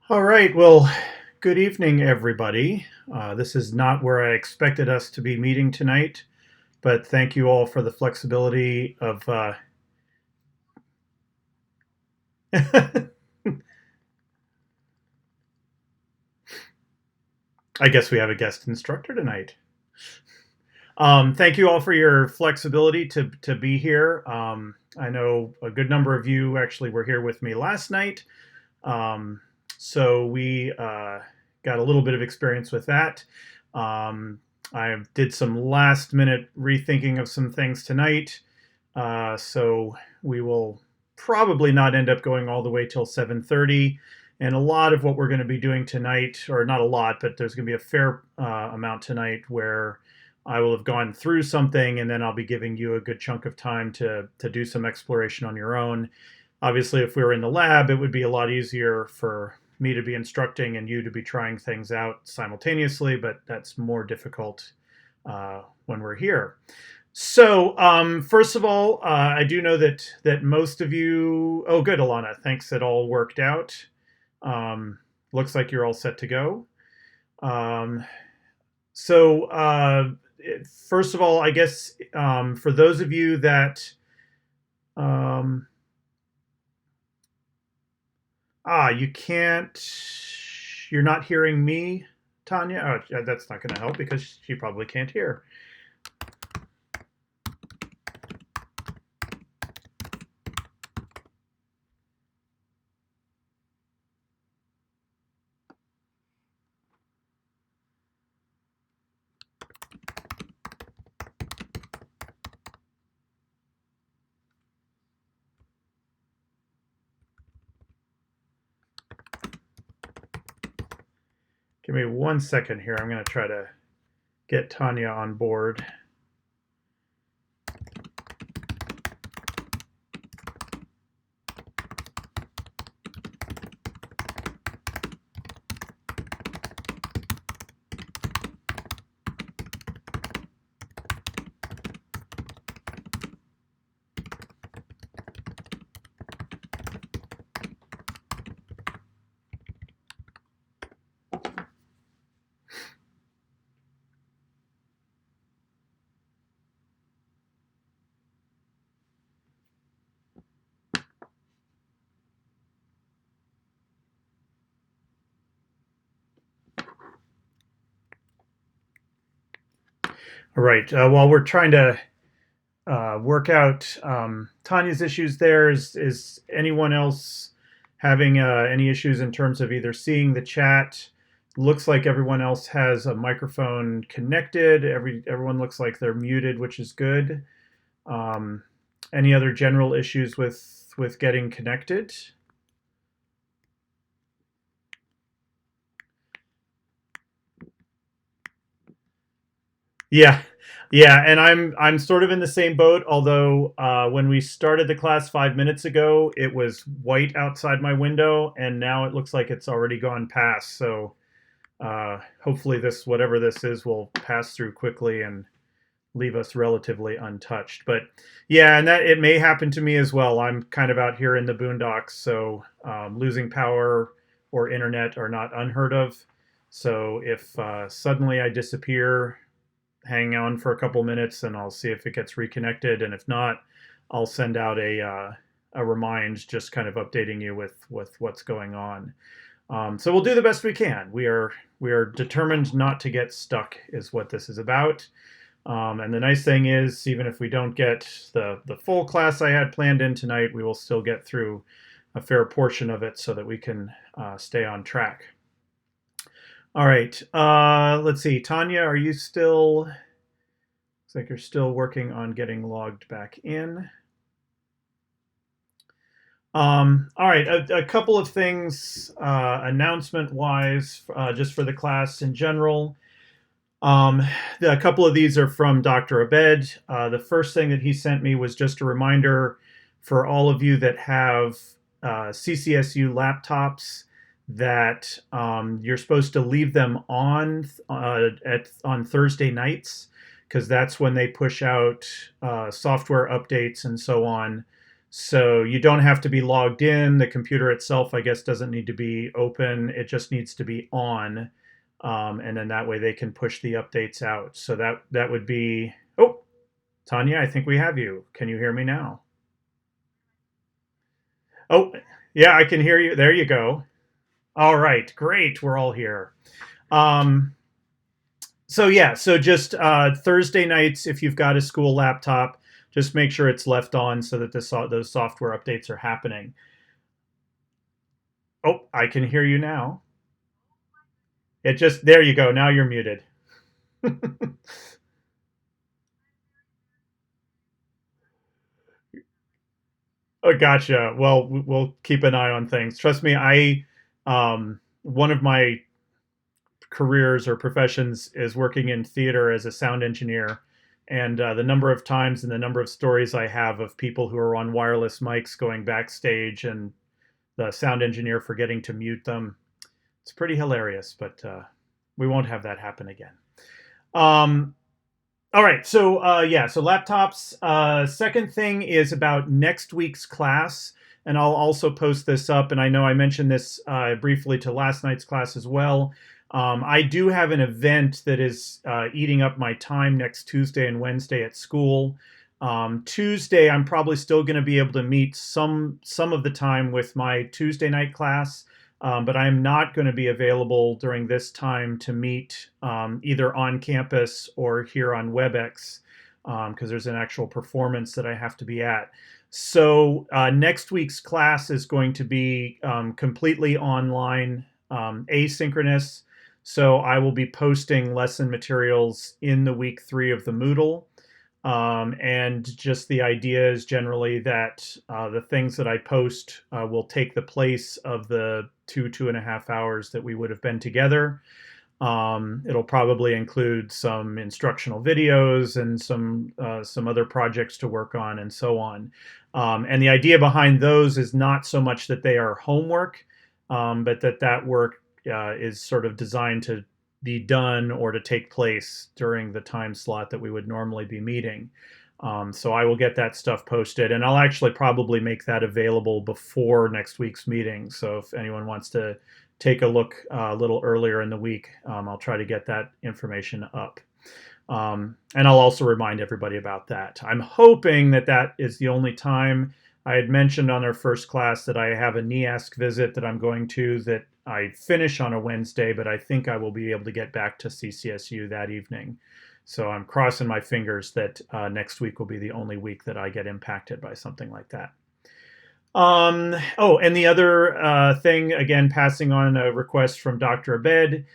All right. Well, good evening, everybody. This is not where I expected us to be meeting tonight, but thank you all for the flexibility of. I guess we have a guest instructor tonight. Thank you all for your flexibility to be here. I know a good number of you actually were here with me last night, um, so we got a little bit of experience with that. Um, I did some last minute rethinking of some things tonight, so we will probably not end up going all the way till 7:30. And a lot of what we're going to be doing tonight, or not a lot, but there's going to be a fair amount tonight where I will have gone through something, and then I'll be giving you a good chunk of time to do some exploration on your own. Obviously, if we were in the lab, it would be a lot easier for me to be instructing and you to be trying things out simultaneously, but that's more difficult when we're here. So, first of all, I do know that most of you. Oh, good, Alana. Thanks. It all worked out. Um, Looks like you're all set to go. Um, so, first of all, I guess for those of you that um, you can't. You're not hearing me, Tanya. Oh, yeah, that's not going to help because she probably can't hear. Give me 1 second here. I'm going to try to get Tanya on board. All right. While we're trying to work out Tanya's issues, there is anyone else having any issues in terms of either seeing the chat? Looks like everyone else has a microphone connected. Everyone looks like they're muted, which is good. Um, any other general issues with getting connected? Yeah, yeah, and I'm sort of in the same boat. Although when we started the class 5 minutes ago, it was white outside my window, and now it looks like it's already gone past. So hopefully, this whatever this is will pass through quickly and leave us relatively untouched. But yeah, and that it may happen to me as well. I'm kind of out here in the boondocks, so losing power or internet are not unheard of. So if suddenly I disappear, hang on for a couple minutes and I'll see if it gets reconnected. And if not, I'll send out a remind, just kind of updating you with what's going on. So we'll do the best we can. We are determined not to get stuck, is what this is about. And the nice thing is, even if we don't get the full class I had planned in tonight, we will still get through a fair portion of it so that we can stay on track. All right. Let's see. Tanya, are you still? Looks like you're still working on getting logged back in. All right. A couple of things announcement-wise, just for the class in general. A couple of these are from Dr. Abed. The first thing that he sent me was just a reminder for all of you that have CCSU laptops that you're supposed to leave them on on Thursday nights, because that's when they push out software updates and so on. So you don't have to be logged in. The computer itself, I guess, doesn't need to be open. It just needs to be on. And then that way they can push the updates out. So that would be, oh, Tanya, I think we have you. Can you hear me now? Oh, yeah, I can hear you. There you go. All right, great. We're all here. Um, so yeah, so just Thursday nights, if you've got a school laptop, just make sure it's left on so that those software updates are happening. Oh, I can hear you now. It just there you go. Now you're muted. Oh, gotcha. Well, we'll keep an eye on things. Trust me, one of my careers or professions is working in theater as a sound engineer. And the number of times and the number of stories I have of people who are on wireless mics going backstage and the sound engineer forgetting to mute them, it's pretty hilarious, but we won't have that happen again. Um, all right, so yeah, so laptops. Second thing is about next week's class, and I'll also post this up. And I know I mentioned this briefly to last night's class as well. I do have an event that is eating up my time next Tuesday and Wednesday at school. Tuesday, I'm probably still going to be able to meet some of the time with my Tuesday night class. But I'm not going to be available during this time to meet either on campus or here on WebEx because there's an actual performance that I have to be at. So next week's class is going to be completely online, asynchronous. So I will be posting lesson materials in the week 3 of the Moodle. And just the idea is generally that the things that I post will take the place of the 2.5 hours that we would have been together. It'll probably include some instructional videos and some other projects to work on and so on. And the idea behind those is not so much that they are homework, but that work is sort of designed to be done or to take place during the time slot that we would normally be meeting. So I will get that stuff posted, and I'll actually probably make that available before next week's meeting. So if anyone wants to take a look a little earlier in the week, I'll try to get that information up. And I'll also remind everybody about that. I'm hoping that that is the only time. I had mentioned on our first class that I have a NEASC visit that I'm going to that I finish on a Wednesday, but I think I will be able to get back to CCSU that evening. So I'm crossing my fingers that next week will be the only week that I get impacted by something like that. Oh, and the other thing, again, passing on a request from Dr. Abed,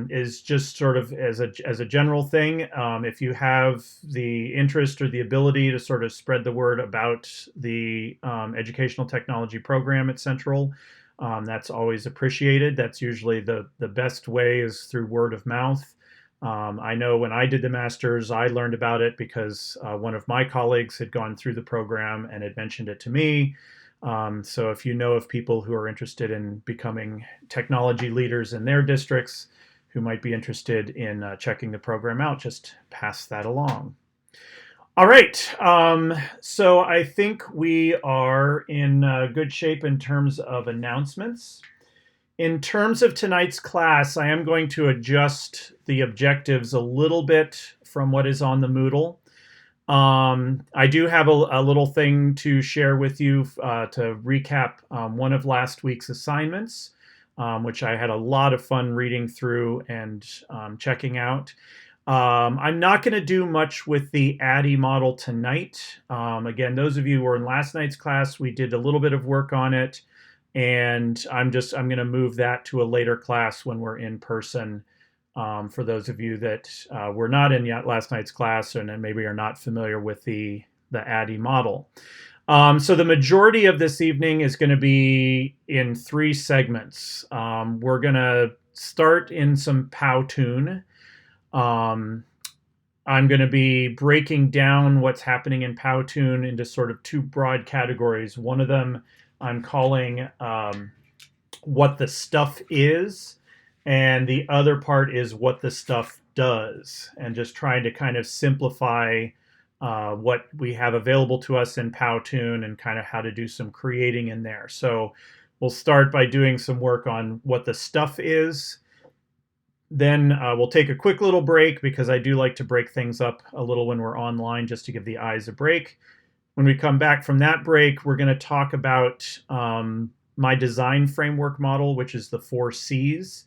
is just sort of as a general thing. If you have the interest or the ability to sort of spread the word about the educational technology program at Central, that's always appreciated. That's usually the best way is through word of mouth. I know when I did the master's, I learned about it because one of my colleagues had gone through the program and had mentioned it to me. So if you know of people who are interested in becoming technology leaders in their districts who might be interested in checking the program out, just pass that along. All right. So I think we are in good shape in terms of announcements. In terms of tonight's class, I am going to adjust the objectives a little bit from what is on the Moodle. I do have a little thing to share with you to recap one of last week's assignments, which I had a lot of fun reading through and checking out. I'm not going to do much with the ADDIE model tonight. Again, those of you who were in last night's class, we did a little bit of work on it, and I'm going to move that to a later class when we're in person. For those of you that were not in yet last night's class and maybe are not familiar with the ADDIE model. So the majority of this evening is going to be in 3 segments. We're going to start in some Powtoon. I'm going to be breaking down what's happening in Powtoon into sort of 2 broad categories. One of them I'm calling what the stuff is, and the other part is what the stuff does, and just trying to kind of simplify what we have available to us in Powtoon and kind of how to do some creating in there. So we'll start by doing some work on what the stuff is. Then we'll take a quick little break because I do like to break things up a little when we're online just to give the eyes a break. When we come back from that break, we're going to talk about my design framework model, which is the 4Cs,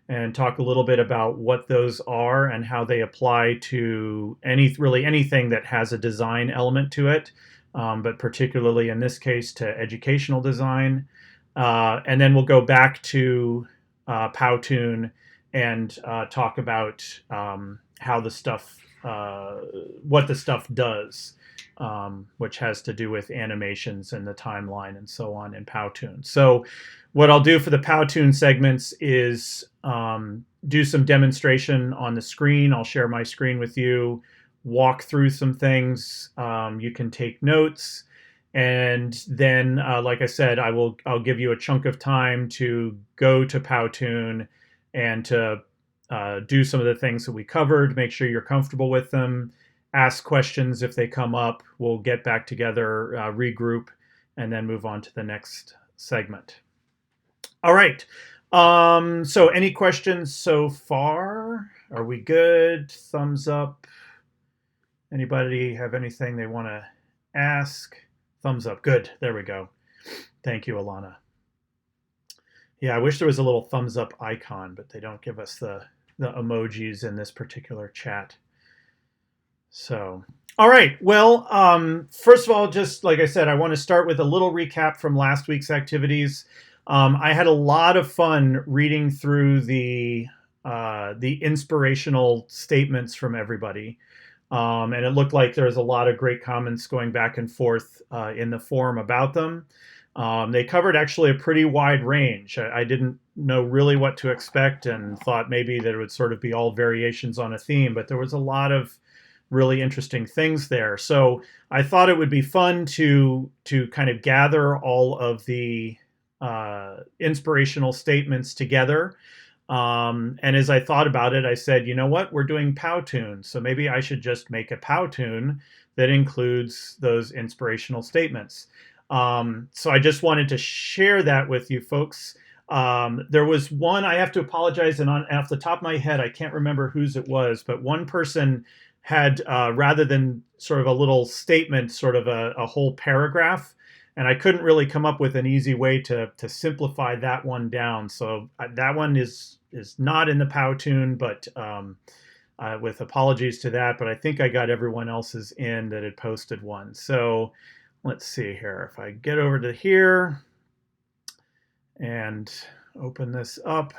and talk a little bit about what those are and how they apply to really anything that has a design element to it, but particularly in this case to educational design. And then we'll go back to Powtoon and talk about how the stuff, what the stuff does, which has to do with animations and the timeline and so on in Powtoon. So what I'll do for the Powtoon segments is do some demonstration on the screen. I'll share my screen with you, walk through some things. You can take notes. And then, like I said, I'll give you a chunk of time to go to Powtoon and to do some of the things that we covered, make sure you're comfortable with them, ask questions if they come up. We'll get back together, regroup, and then move on to the next segment. All right. So any questions so far? Are we good? Thumbs up. Anybody have anything they want to ask? Thumbs up. Good. There we go. Thank you, Alana. Yeah, I wish there was a little thumbs up icon, but they don't give us the emojis in this particular chat. So, all right. Well, first of all, just like I said, I want to start with a little recap from last week's activities. I had a lot of fun reading through the inspirational statements from everybody. And it looked like there was a lot of great comments going back and forth in the forum about them. They covered actually a pretty wide range. I didn't know really what to expect and thought maybe that it would sort of be all variations on a theme, but there was a lot of really interesting things there. So I thought it would be fun to kind of gather all of the inspirational statements together. And as I thought about it, I said, you know what, we're doing Powtoon, so maybe I should just make a Powtoon that includes those inspirational statements. So I just wanted to share that with you folks. There was one, I have to apologize, and off the top of my head, I can't remember whose it was, but one person had, rather than sort of a little statement, sort of a whole paragraph, and I couldn't really come up with an easy way to simplify that one down. So that one is not in the Powtoon, but with apologies to that, but I think I got everyone else's in that had posted one. So let's see here. If I get over to here and open this up.